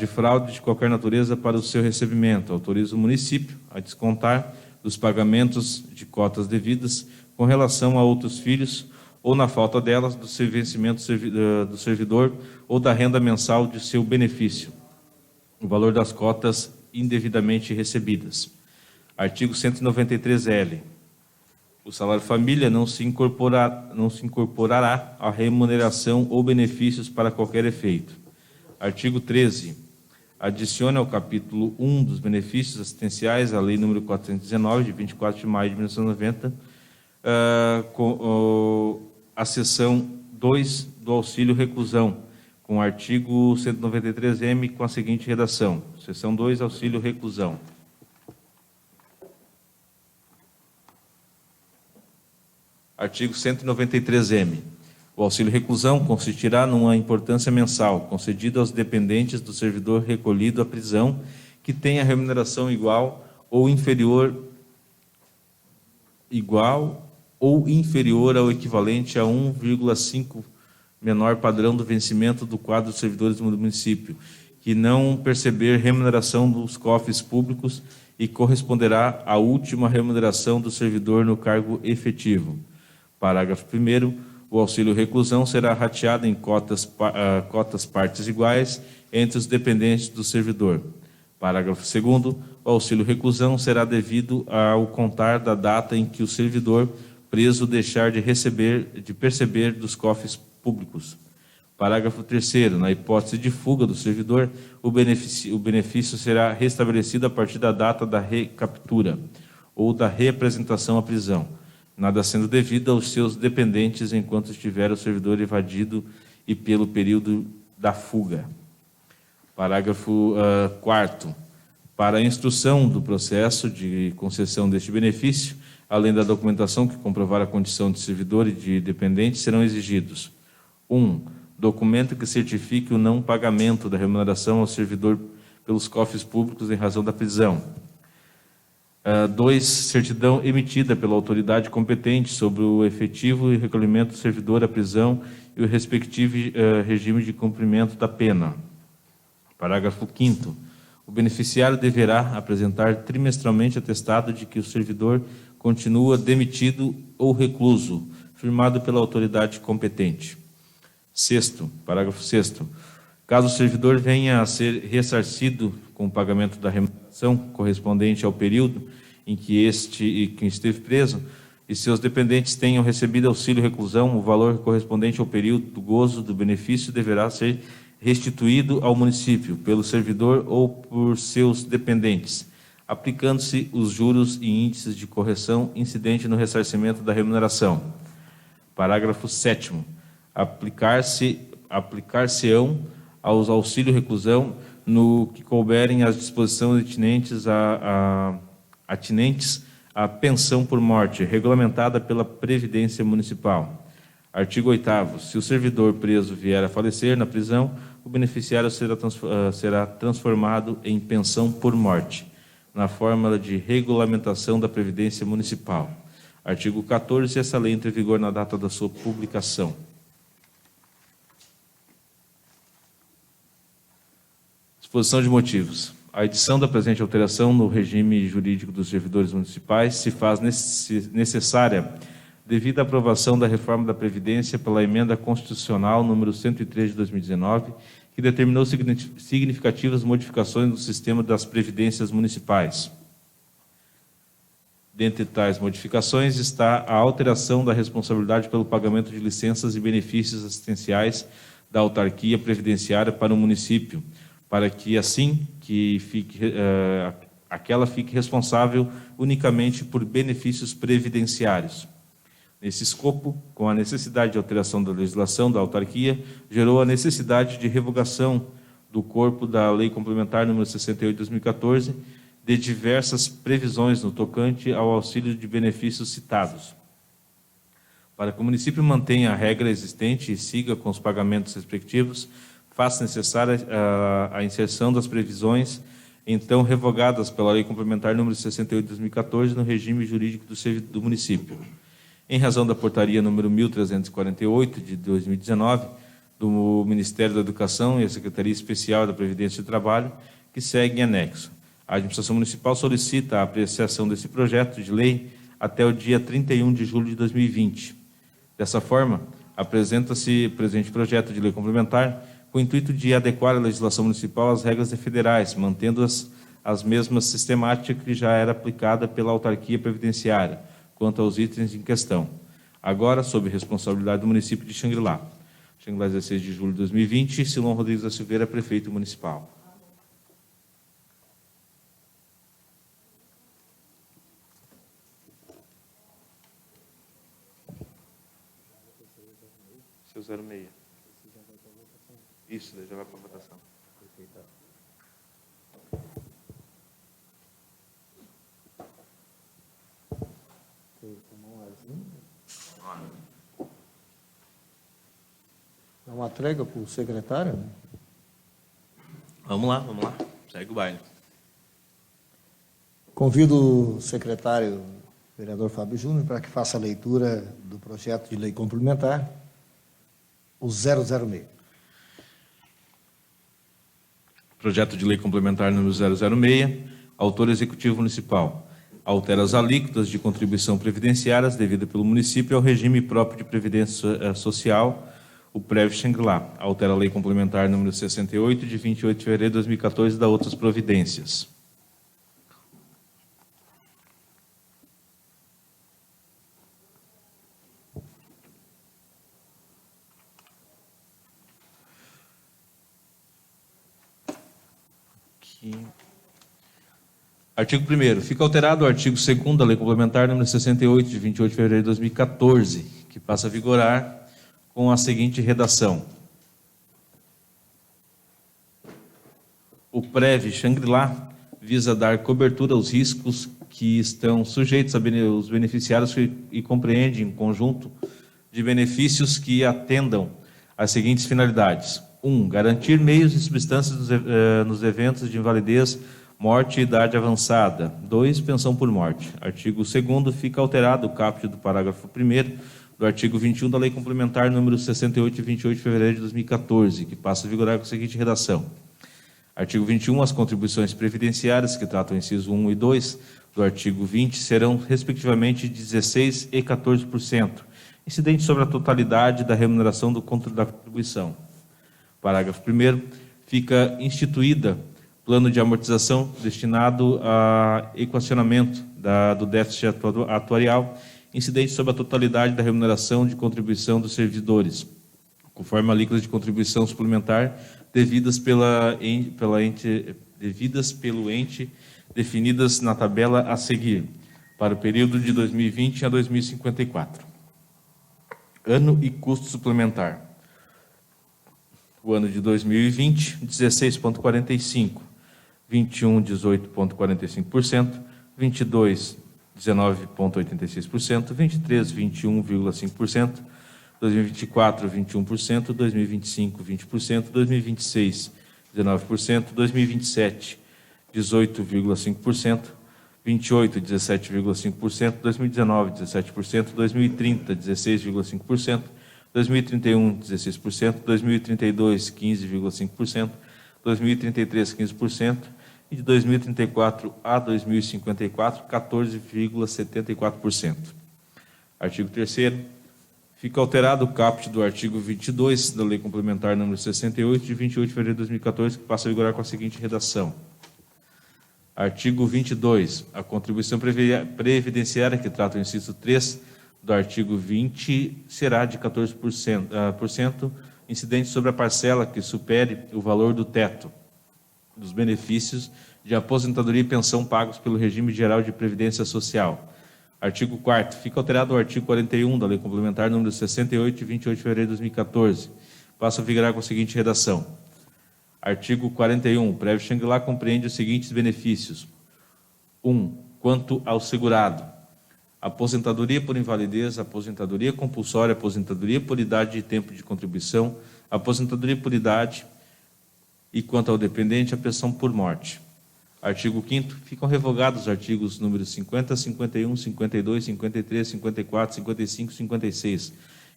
fraude de qualquer natureza para o seu recebimento, autoriza o município a descontar dos pagamentos de cotas devidas com relação a outros filhos ou, na falta delas, do vencimento do servidor ou da renda mensal de seu benefício, o valor das cotas indevidamente recebidas. Artigo 193-L. O salário-família não se incorporará à remuneração ou benefícios para qualquer efeito. Artigo 13. Adiciona ao capítulo 1 dos benefícios assistenciais a Lei nº 419, de 24 de maio de 1990, a seção 2 do auxílio reclusão, com o artigo 193-M, com a seguinte redação. Seção 2, auxílio reclusão. Artigo 193-M. O auxílio reclusão consistirá numa importância mensal concedida aos dependentes do servidor recolhido à prisão que tenha remuneração igual ou inferior ao equivalente a 1,5 menor padrão do vencimento do quadro de servidores do município, que não perceber remuneração dos cofres públicos e corresponderá à última remuneração do servidor no cargo efetivo. Parágrafo 1º. O auxílio reclusão será rateado em cotas partes iguais entre os dependentes do servidor. Parágrafo 2º. O auxílio reclusão será devido ao contar da data em que o servidor preso deixar de perceber dos cofres públicos. Parágrafo 3º. Na hipótese de fuga do servidor, o benefício será restabelecido a partir da data da recaptura ou da reapresentação à prisão, nada sendo devido aos seus dependentes enquanto estiver o servidor evadido e pelo período da fuga. Parágrafo 4º. Para a instrução do processo de concessão deste benefício, além da documentação que comprovar a condição de servidor e de dependente, serão exigidos: 1. Documento que certifique o não pagamento da remuneração ao servidor pelos cofres públicos em razão da prisão. 2. Certidão emitida pela autoridade competente sobre o efetivo e recolhimento do servidor à prisão e o respectivo regime de cumprimento da pena. Parágrafo 5º. O beneficiário deverá apresentar trimestralmente atestado de que o servidor continua demitido ou recluso, firmado pela autoridade competente. Parágrafo 6º. Caso o servidor venha a ser ressarcido com o pagamento da remuneração correspondente ao período em que esteve preso e seus dependentes tenham recebido auxílio reclusão, o valor correspondente ao período do gozo do benefício deverá ser restituído ao município pelo servidor ou por seus dependentes, aplicando-se os juros e índices de correção incidente no ressarcimento da remuneração. Parágrafo 7º. Aplicar-se-ão aos auxílio reclusão no que couberem as disposições atinentes à pensão por morte, regulamentada pela Previdência Municipal. Artigo 8º. Se o servidor preso vier a falecer na prisão, o beneficiário será transformado em pensão por morte, na fórmula de regulamentação da Previdência Municipal. Artigo 14. Essa lei entra em vigor na data da sua publicação. Exposição de motivos. A edição da presente alteração no regime jurídico dos servidores municipais se faz necessária devido à aprovação da reforma da Previdência pela Emenda Constitucional número 103 de 2019, que determinou significativas modificações no sistema das previdências municipais. Dentre tais modificações está a alteração da responsabilidade pelo pagamento de licenças e benefícios assistenciais da autarquia previdenciária para o município, para que assim que aquela fique responsável unicamente por benefícios previdenciários. Nesse escopo, com a necessidade de alteração da legislação da autarquia, gerou a necessidade de revogação do corpo da Lei Complementar número 68 de 2014, de diversas previsões no tocante ao auxílio de benefícios citados. Para que o município mantenha a regra existente e siga com os pagamentos respectivos, faz necessária a inserção das previsões então revogadas pela Lei Complementar número 68 de 2014 no regime jurídico do município. Em razão da portaria número 1348 de 2019 do Ministério da Educação e a Secretaria Especial da Previdência e Trabalho, que segue em anexo. A administração municipal solicita a apreciação desse projeto de lei até o dia 31 de julho de 2020. Dessa forma, apresenta-se o presente projeto de lei complementar com o intuito de adequar a legislação municipal às regras federais, mantendo as mesmas sistemáticas que já era aplicada pela autarquia previdenciária, quanto aos itens em questão. Agora, sob responsabilidade do município de Xangri-Lá. Xangri-Lá, 16 de julho de 2020, Silon Rodrigues da Silveira, prefeito municipal. Seu 06. Isso, já vai para a votação. Dá uma trégua para o secretário, né? Vamos lá. Segue o baile. Convido o secretário, vereador Fábio Júnior, para que faça a leitura do projeto de lei complementar, o 006. Projeto de lei complementar número 006, autor executivo municipal. Altera as alíquotas de contribuição previdenciárias devida pelo município ao regime próprio de previdência social, o Prev Xangri-Lá. Altera a lei complementar número 68, de 28 de fevereiro de 2014, e dá outras providências. Artigo 1º. Fica alterado o artigo 2º da Lei Complementar número 68, de 28 de fevereiro de 2014, que passa a vigorar com a seguinte redação. O Prev Xangri-Lá visa dar cobertura aos riscos que estão sujeitos aos beneficiários e compreende um conjunto de benefícios que atendam às seguintes finalidades. 1. Garantir meios e substâncias nos eventos de invalidez, morte e idade avançada. 2. Pensão por morte. Artigo 2º. Fica alterado o caput do parágrafo 1º do artigo 21 da Lei Complementar número 68, de 28 de fevereiro de 2014, que passa a vigorar com a seguinte redação. Artigo 21. As contribuições previdenciárias, que tratam o inciso 1 e 2 do artigo 20, serão, respectivamente, 16% e 14%, incidente sobre a totalidade da remuneração da contribuição. Parágrafo 1º. Fica instituída plano de amortização destinado a equacionamento do déficit atuarial, incidente sobre a totalidade da remuneração de contribuição dos servidores, conforme a alíquota de contribuição suplementar devidas pelo ente definidas na tabela a seguir, para o período de 2020 a 2054. Ano e custo suplementar. O ano de 2020, 16,45%, 21, 18,45%, 22, 19,86%, 23, 21,5%, 2024, 21%, 2025, 20%, 2026, 19%, 2027, 18,5%, 28, 17,5%, 2019, 17%, 2030, 16,5%, 2031, 16%, 2032, 15,5%, 2033, 15%, e de 2034 a 2054, 14,74%. Artigo 3º. Fica alterado o caput do artigo 22 da Lei Complementar número 68, de 28 de fevereiro de 2014, que passa a vigorar com a seguinte redação. Artigo 22. A contribuição previdenciária que trata o inciso 3 do artigo 20 será de 14% incidente sobre a parcela que supere o valor do teto dos benefícios de aposentadoria e pensão pagos pelo regime geral de previdência social. Artigo 4º. Fica alterado o artigo 41 da Lei Complementar número 68, de 28 de fevereiro de 2014. Passa a vigorar com a seguinte redação. Artigo 41. O prévio Shangri-La compreende os seguintes benefícios. 1. Quanto ao segurado. Aposentadoria por invalidez, aposentadoria compulsória, aposentadoria por idade de tempo de contribuição, aposentadoria por idade e, quanto ao dependente, a pensão por morte. Artigo 5º. Ficam revogados os artigos números 50, 51, 52, 53, 54, 55 e 56,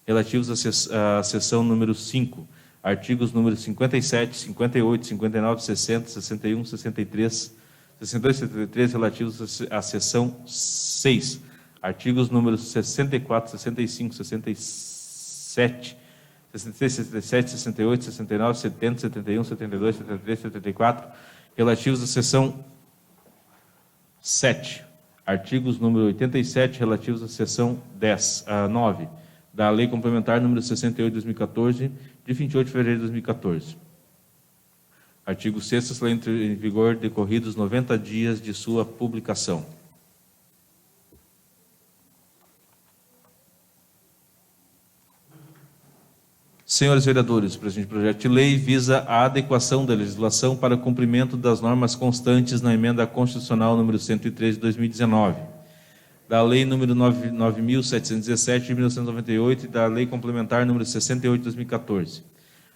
relativos à seção número 5, artigos números 57, 58, 59, 60, 61, 63, 62 e 63, relativos à seção 6, artigos números 64, 65, 67, 66, 67, 68, 69, 70, 71, 72, 73, 74, relativos à seção 7, artigos número 87, relativos à seção 9, da Lei Complementar número 68 de 2014, de 28 de fevereiro de 2014. Artigo 6º, essa lei entra em vigor decorridos 90 dias de sua publicação. Senhores vereadores, o presente projeto de lei visa a adequação da legislação para o cumprimento das normas constantes na Emenda Constitucional número 103 de 2019, da Lei número 9.717 de 1998 e da Lei Complementar número 68 de 2014.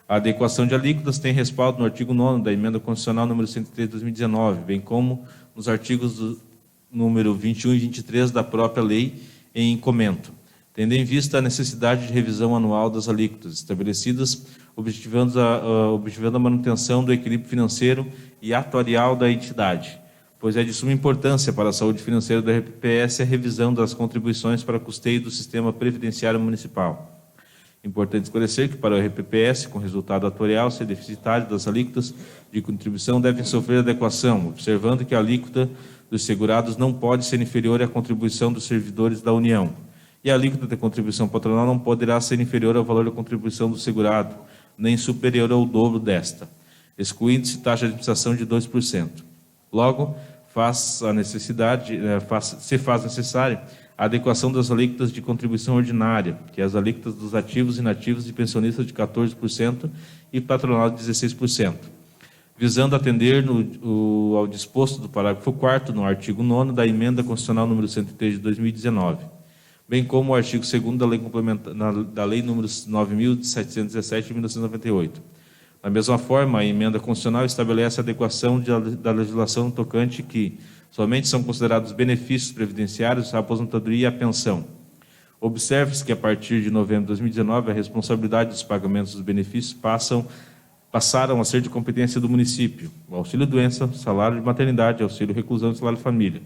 A adequação de alíquotas tem respaldo no artigo 9º da Emenda Constitucional número 103 de 2019, bem como nos artigos número 21 e 23 da própria lei em comento, tendo em vista a necessidade de revisão anual das alíquotas estabelecidas, objetivando a manutenção do equilíbrio financeiro e atuarial da entidade, pois é de suma importância para a saúde financeira do RPPS a revisão das contribuições para custeio do sistema previdenciário municipal. Importante esclarecer que para o RPPS, com resultado atuarial ser deficitário das alíquotas de contribuição, devem sofrer adequação, observando que a alíquota dos segurados não pode ser inferior à contribuição dos servidores da União, e a alíquota da contribuição patronal não poderá ser inferior ao valor da contribuição do segurado, nem superior ao dobro desta, excluindo-se taxa de administração de 2%. Logo, se faz necessária a adequação das alíquotas de contribuição ordinária, que é as alíquotas dos ativos, inativos e pensionistas de 14% e patronal de 16%, visando atender ao disposto do parágrafo 4º no artigo 9º da Emenda Constitucional número 103 de 2019, bem como o artigo 2º da Lei Complementar, da Lei número 9.717 de 1998. Da mesma forma, a Emenda Constitucional estabelece a adequação da legislação tocante que somente são considerados benefícios previdenciários a aposentadoria e a pensão. Observe-se que, a partir de novembro de 2019, a responsabilidade dos pagamentos dos benefícios passaram a ser de competência do município: o auxílio-doença, salário de maternidade, auxílio-reclusão e salário-família.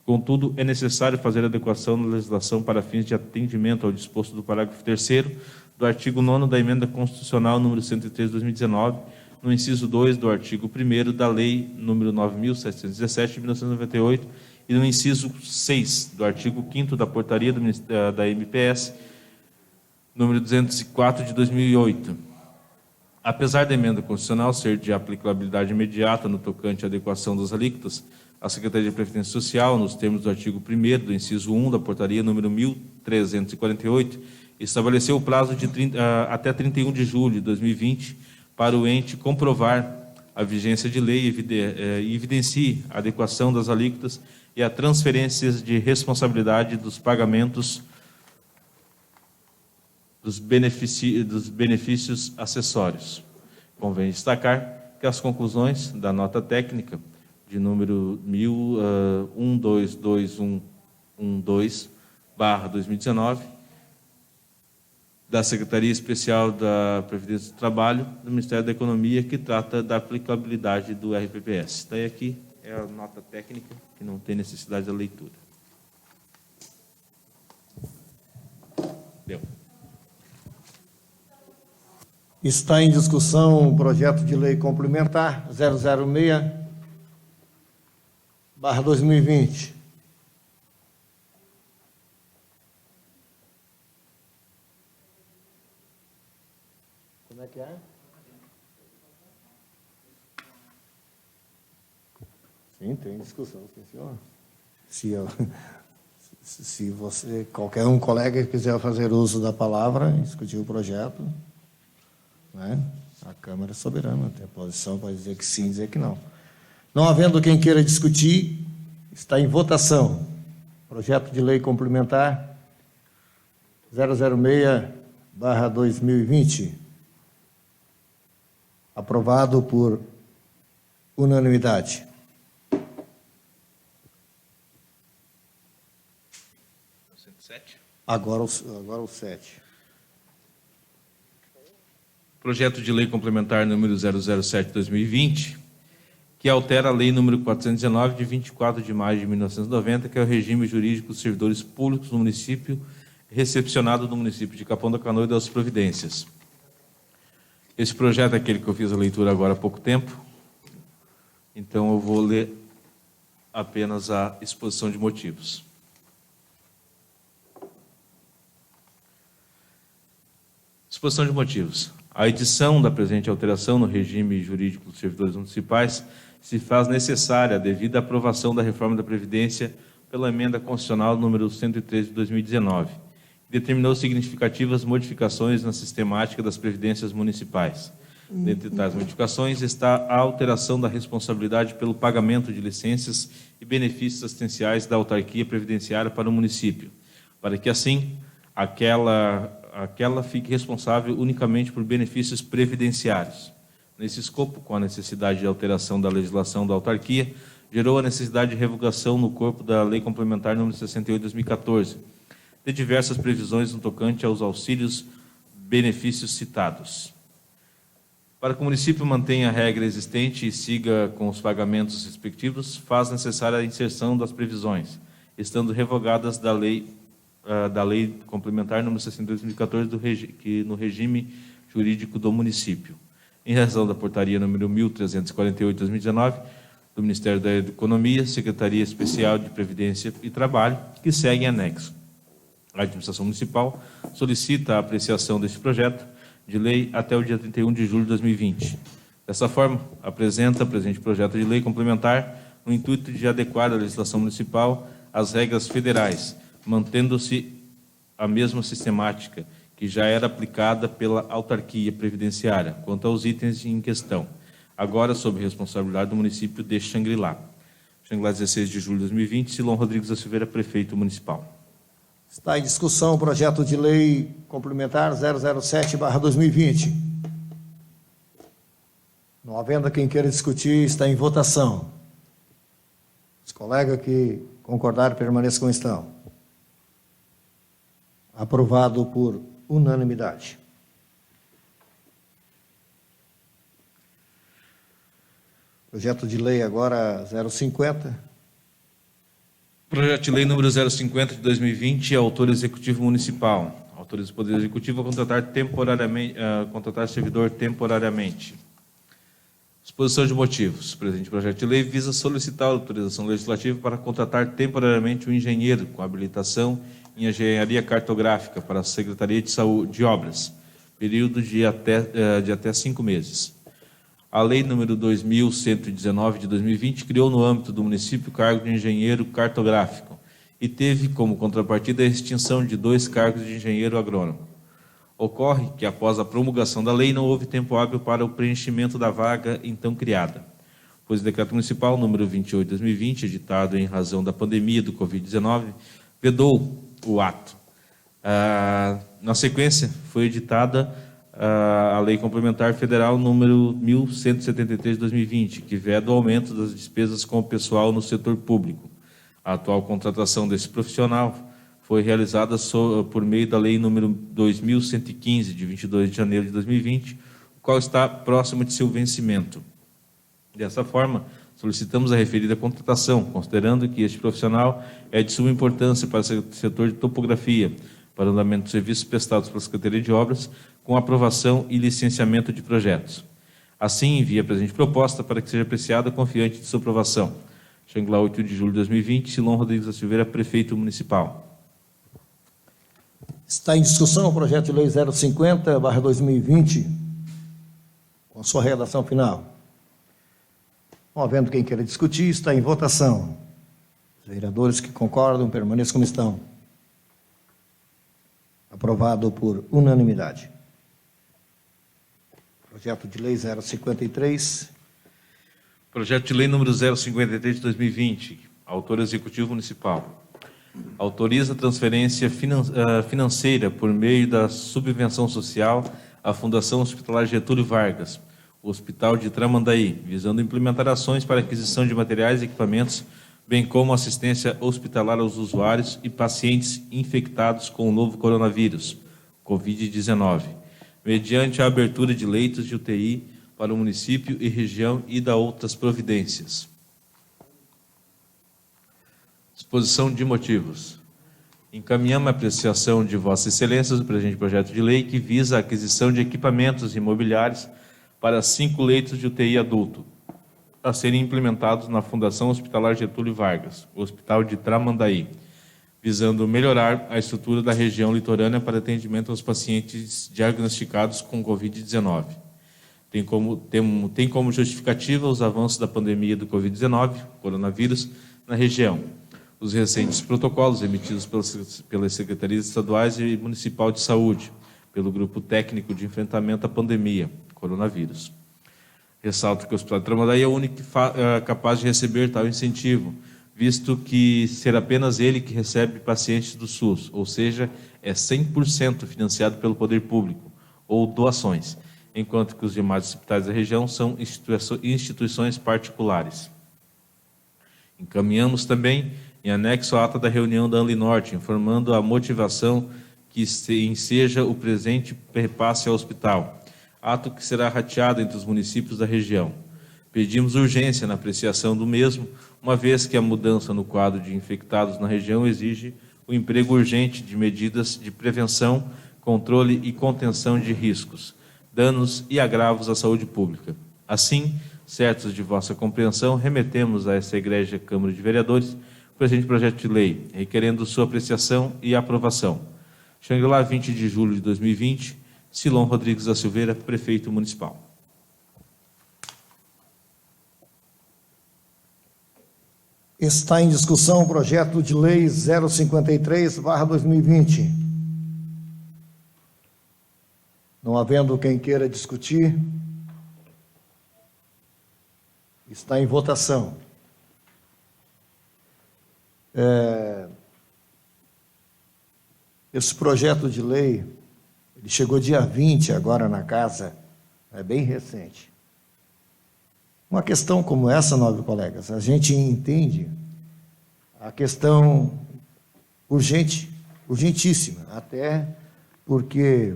Contudo, é necessário fazer adequação na legislação para fins de atendimento ao disposto do parágrafo 3º do artigo 9º da Emenda Constitucional número 103 de 2019, no inciso 2 do artigo 1º da Lei número 9.717 de 1998 e no inciso 6 do artigo 5º da Portaria da MPS número 204 de 2008. Apesar da Emenda Constitucional ser de aplicabilidade imediata no tocante à adequação das alíquotas, a Secretaria de Previdência Social, nos termos do artigo 1º do inciso 1 da Portaria número 1348, estabeleceu o prazo de até 31 de julho de 2020 para o ente comprovar a vigência de lei e evidencie a adequação das alíquotas e a transferências de responsabilidade dos pagamentos dos benefícios acessórios. Convém destacar que as conclusões da nota técnica de número 122112/2019 da Secretaria Especial da Previdência do Trabalho do Ministério da Economia, que trata da aplicabilidade do RPPS. Daí aqui é a nota técnica, que não tem necessidade da leitura. Deu. Está em discussão o projeto de lei complementar 006/2020. Como é que é? Sim, tem discussão, sim, senhor. Se você, qualquer colega quiser fazer uso da palavra, discutir o projeto, né? A Câmara é soberana, tem a posição para dizer que sim, dizer que não. Não havendo quem queira discutir, está em votação. Projeto de lei complementar 006/2020. Aprovado por unanimidade. Agora o 7. Projeto de lei complementar número 007/2020, que altera a lei número 419, de 24 de maio de 1990, que é o regime jurídico dos servidores públicos do município, recepcionado no município de Capão da Canoa e das Providências. Esse projeto é aquele que eu fiz a leitura agora há pouco tempo, então eu vou ler apenas a exposição de motivos. Exposição de motivos. A edição da presente alteração no regime jurídico dos servidores municipais se faz necessária devido à aprovação da reforma da Previdência pela emenda constitucional número 103 de 2019, que determinou significativas modificações na sistemática das previdências municipais. Dentre tais modificações está a alteração da responsabilidade pelo pagamento de licenças e benefícios assistenciais da autarquia previdenciária para o município, para que assim aquela fique responsável unicamente por benefícios previdenciários. Nesse escopo, com a necessidade de alteração da legislação da autarquia, gerou a necessidade de revogação no corpo da Lei Complementar nº 68/2014, de diversas previsões no tocante aos auxílios benefícios citados. Para que o município mantenha a regra existente e siga com os pagamentos respectivos, faz necessária a inserção das previsões, estando revogadas da Lei Complementar número 62/2014, que no regime jurídico do município, em razão da portaria número 1348/2019 do Ministério da Economia, Secretaria Especial de Previdência e Trabalho, que segue em anexo. A administração municipal solicita a apreciação deste projeto de lei até o dia 31 de julho de 2020. Dessa forma, apresenta o presente projeto de lei complementar no intuito de adequar a legislação municipal às regras federais, mantendo-se a mesma sistemática que já era aplicada pela autarquia previdenciária quanto aos itens em questão, agora sob responsabilidade do município de Xangri-Lá. Xangri-Lá, 16 de julho de 2020, Silon Rodrigues da Silveira, prefeito municipal. Está em discussão o projeto de lei complementar 007/2020. Não havendo quem queira discutir, está em votação. Os colegas que concordarem permaneçam como estão. Aprovado por unanimidade. Projeto de lei agora 050. Projeto de lei número 050 de 2020, autor executivo municipal. Autoriza o Poder Executivo a contratar servidor temporariamente. Exposição de motivos. O presente projeto de lei visa solicitar a autorização legislativa para contratar temporariamente um engenheiro com habilitação em engenharia cartográfica para a Secretaria de Saúde de Obras, período de até 5 meses. A Lei número 2.119 de 2020 criou no âmbito do município o cargo de engenheiro cartográfico e teve como contrapartida a extinção de 2 cargos de engenheiro agrônomo. Ocorre que, após a promulgação da lei, não houve tempo hábil para o preenchimento da vaga então criada, pois o Decreto Municipal número 28 de 2020, editado em razão da pandemia do Covid-19, vedou o ato. Na sequência, foi editada a Lei Complementar Federal número 1173 de 2020, que veda o aumento das despesas com o pessoal no setor público. A atual contratação desse profissional foi realizada por meio da Lei número 2115, de 22 de janeiro de 2020, o qual está próximo de seu vencimento. Dessa forma, solicitamos a referida contratação, considerando que este profissional é de suma importância para o setor de topografia, para o andamento dos serviços prestados pela Secretaria de Obras, com aprovação e licenciamento de projetos. Assim, envia a presente proposta para que seja apreciada confiante de sua aprovação. Xangla, 8 de julho de 2020, Silon Rodrigues da Silveira, Prefeito Municipal. Está em discussão o projeto de lei 050/2020, com sua redação final. Não havendo quem queira discutir, está em votação. Os vereadores que concordam, permaneçam como estão. Aprovado por unanimidade. Projeto de lei 053. Projeto de lei número 053 de 2020, autor executivo municipal. Autoriza a transferência financeira por meio da subvenção social à Fundação Hospitalar Getúlio Vargas, o Hospital de Tramandaí, visando implementar ações para aquisição de materiais e equipamentos, bem como assistência hospitalar aos usuários e pacientes infectados com o novo coronavírus, Covid-19, mediante a abertura de leitos de UTI para o município e região e da outras providências. Exposição de motivos. Encaminhamos a apreciação de Vossa Excelência do presente projeto de lei que visa a aquisição de equipamentos imobiliários para 5 leitos de UTI adulto, a serem implementados na Fundação Hospitalar Getúlio Vargas, o Hospital de Tramandaí, visando melhorar a estrutura da região litorânea para atendimento aos pacientes diagnosticados com Covid-19. Tem como justificativa os avanços da pandemia do Covid-19, coronavírus, na região, os recentes protocolos emitidos pelas Secretarias Estaduais e Municipal de Saúde, pelo Grupo Técnico de Enfrentamento à Pandemia, coronavírus. Ressalto que o Hospital de Tramandaí é o único capaz de receber tal incentivo, visto que ser apenas ele que recebe pacientes do SUS, ou seja, é 100% financiado pelo poder público, ou doações, enquanto que os demais hospitais da região são instituições particulares. Encaminhamos também em anexo à ata da reunião da Anlinorte, informando a motivação que enseja o presente repasse ao hospital, ato que será rateado entre os municípios da região. Pedimos urgência na apreciação do mesmo, uma vez que a mudança no quadro de infectados na região exige o emprego urgente de medidas de prevenção, controle e contenção de riscos, danos e agravos à saúde pública. Assim, certos de vossa compreensão, remetemos a esta Egrégia Câmara de Vereadores o presente projeto de lei, requerendo sua apreciação e aprovação. Xangri-Lá, 20 de julho de 2020, Silon Rodrigues da Silveira, Prefeito Municipal. Está em discussão o projeto de lei 053/2020. Não havendo quem queira discutir, está em votação. Esse projeto de lei, ele chegou dia 20 agora na casa, é bem recente. Uma questão como essa, nobres colegas, a gente entende a questão urgentíssima, até porque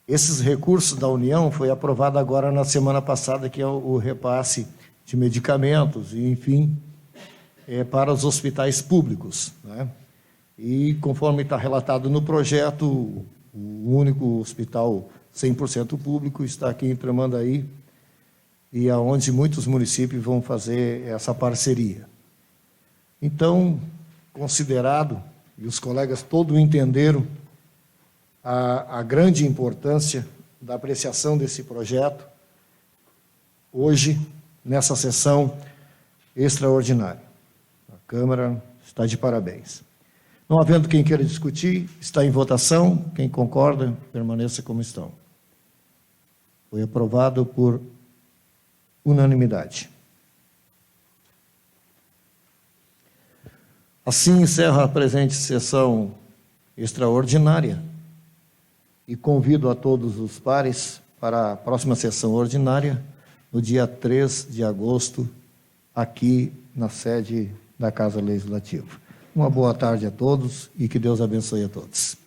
esses recursos da União foi aprovado agora na semana passada, que é o repasse de medicamentos, e, enfim, para os hospitais públicos, né? E, conforme está relatado no projeto, o único hospital 100% público está aqui em Tramandaí, e aonde muitos municípios vão fazer essa parceria. Então, considerado, e os colegas todos entenderam a grande importância da apreciação desse projeto, hoje, nessa sessão extraordinária. A Câmara está de parabéns. Não havendo quem queira discutir, está em votação. Quem concorda, permaneça como estão. Foi aprovado por unanimidade. Assim encerra a presente sessão extraordinária e convido a todos os pares para a próxima sessão ordinária, no dia 3 de agosto, aqui na sede da Casa Legislativa. Uma boa tarde a todos e que Deus abençoe a todos.